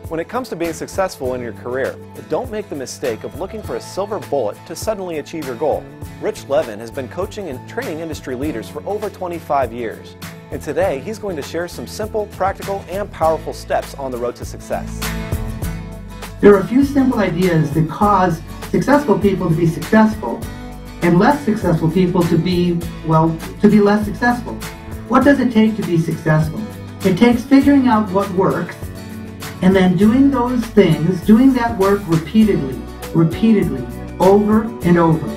when it comes to being successful in your career, don't make the mistake of looking for a silver bullet to suddenly achieve your goal. Rich Levin has been coaching and training industry leaders for over 25 years. And today, he's going to share some simple, practical, and powerful steps on the road to success. There are a few simple ideas that cause successful people to be successful and less successful people to be less successful. What does it take to be successful? It takes figuring out what works and then doing those things, doing that work repeatedly, over and over.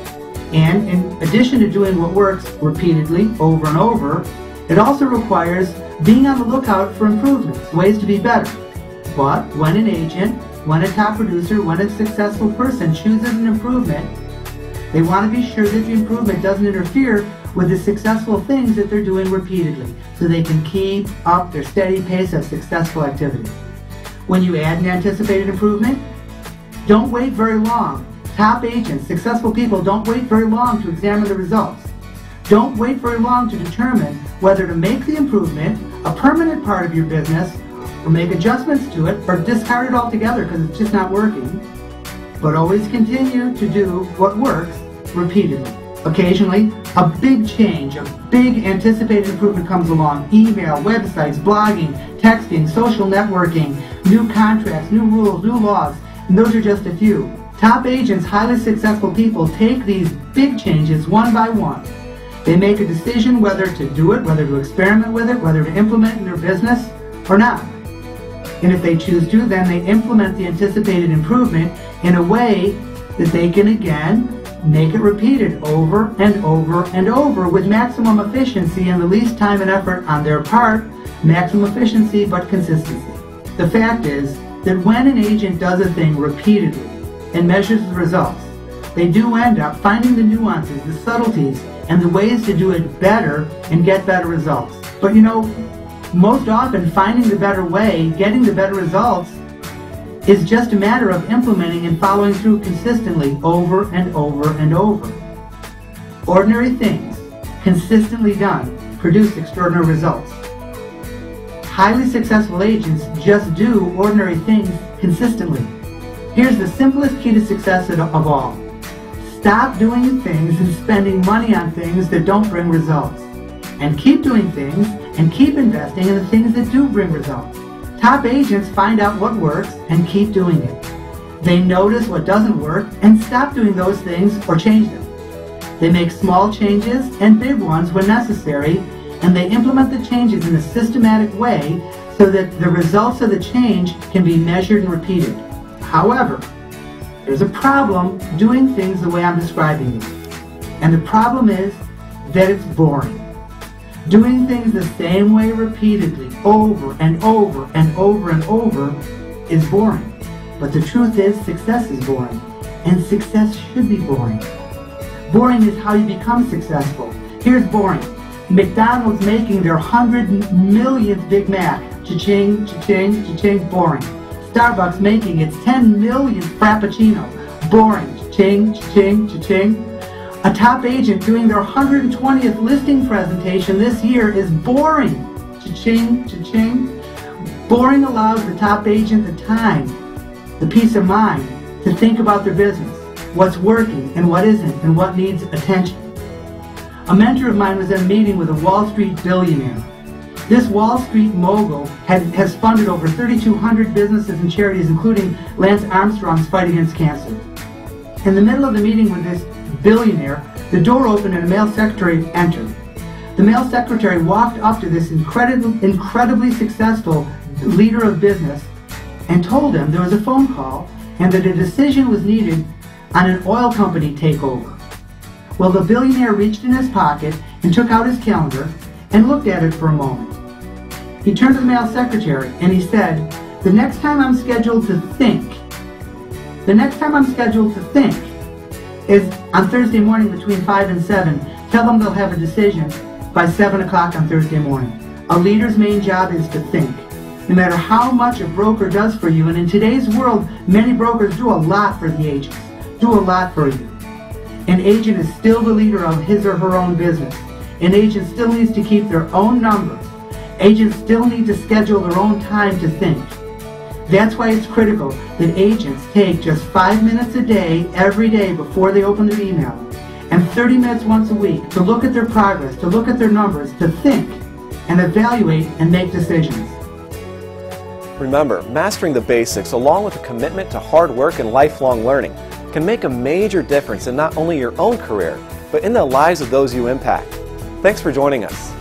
And in addition to doing what works repeatedly, over and over, it also requires being on the lookout for improvements, ways to be better. But when an agent, when a top producer, when a successful person chooses an improvement, they want to be sure that the improvement doesn't interfere with the successful things that they're doing repeatedly, so they can keep up their steady pace of successful activity. When you add an anticipated improvement, don't wait very long. Top agents, successful people, don't wait very long to examine the results. Don't wait very long to determine whether to make the improvement a permanent part of your business, or make adjustments to it, or discard it altogether because it's just not working. But always continue to do what works repeatedly. Occasionally, a big change, a big anticipated improvement comes along. Email, websites, blogging, texting, social networking, new contracts, new rules, new laws, and those are just a few. Top agents, highly successful people, take these big changes one by one. They make a decision whether to do it, whether to experiment with it, whether to implement in their business or not. And if they choose to, then they implement the anticipated improvement in a way that they can again make it repeated over and over and over with maximum efficiency and the least time and effort on their part, maximum efficiency but consistency. The fact is that when an agent does a thing repeatedly and measures the results, they do end up finding the nuances, the subtleties, and the ways to do it better and get better results. But you know, most often finding the better way, getting the better results, is just a matter of implementing and following through consistently over and over and over. Ordinary things, consistently done, produce extraordinary results. Highly successful agents just do ordinary things consistently. Here's the simplest key to success of all. Stop doing things and spending money on things that don't bring results. And keep doing things and keep investing in the things that do bring results. Top agents find out what works and keep doing it. They notice what doesn't work and stop doing those things or change them. They make small changes and big ones when necessary, and they implement the changes in a systematic way so that the results of the change can be measured and repeated. However, there's a problem doing things the way I'm describing it. And the problem is that it's boring. Doing things the same way repeatedly, over and over and over and over, is boring. But the truth is, success is boring. And success should be boring. Boring is how you become successful. Here's boring. McDonald's making their 100 millionth Big Mac. Cha-ching, cha-ching, cha-ching, boring. Starbucks making its 10 millionth Frappuccino. Boring. Cha-ching, cha-ching, cha-ching. A top agent doing their 120th listing presentation this year is boring. Cha-ching, cha-ching. Boring allows the top agent the time, the peace of mind to think about their business, what's working and what isn't, and what needs attention. A mentor of mine was at a meeting with a Wall Street billionaire. This Wall Street mogul has funded over 3,200 businesses and charities, including Lance Armstrong's fight against cancer. In the middle of the meeting with this billionaire, the door opened and a male secretary entered. The male secretary walked up to this incredibly successful leader of business and told him there was a phone call and that a decision was needed on an oil company takeover. Well, the billionaire reached in his pocket and took out his calendar and looked at it for a moment. He turned to the male secretary and he said, "The next time I'm scheduled to think, is on Thursday morning between 5 and 7. Tell them they'll have a decision by 7 o'clock on Thursday morning." A leader's main job is to think. No matter how much a broker does for you, and in today's world, many brokers do a lot for the agents, do a lot for you. An agent is still the leader of his or her own business. An agent still needs to keep their own numbers. Agents still need to schedule their own time to think. That's why it's critical that agents take just 5 minutes a day, every day, before they open their email, and 30 minutes once a week to look at their progress, to look at their numbers, to think and evaluate and make decisions. Remember, mastering the basics along with a commitment to hard work and lifelong learning can make a major difference in not only your own career, but in the lives of those you impact. Thanks for joining us.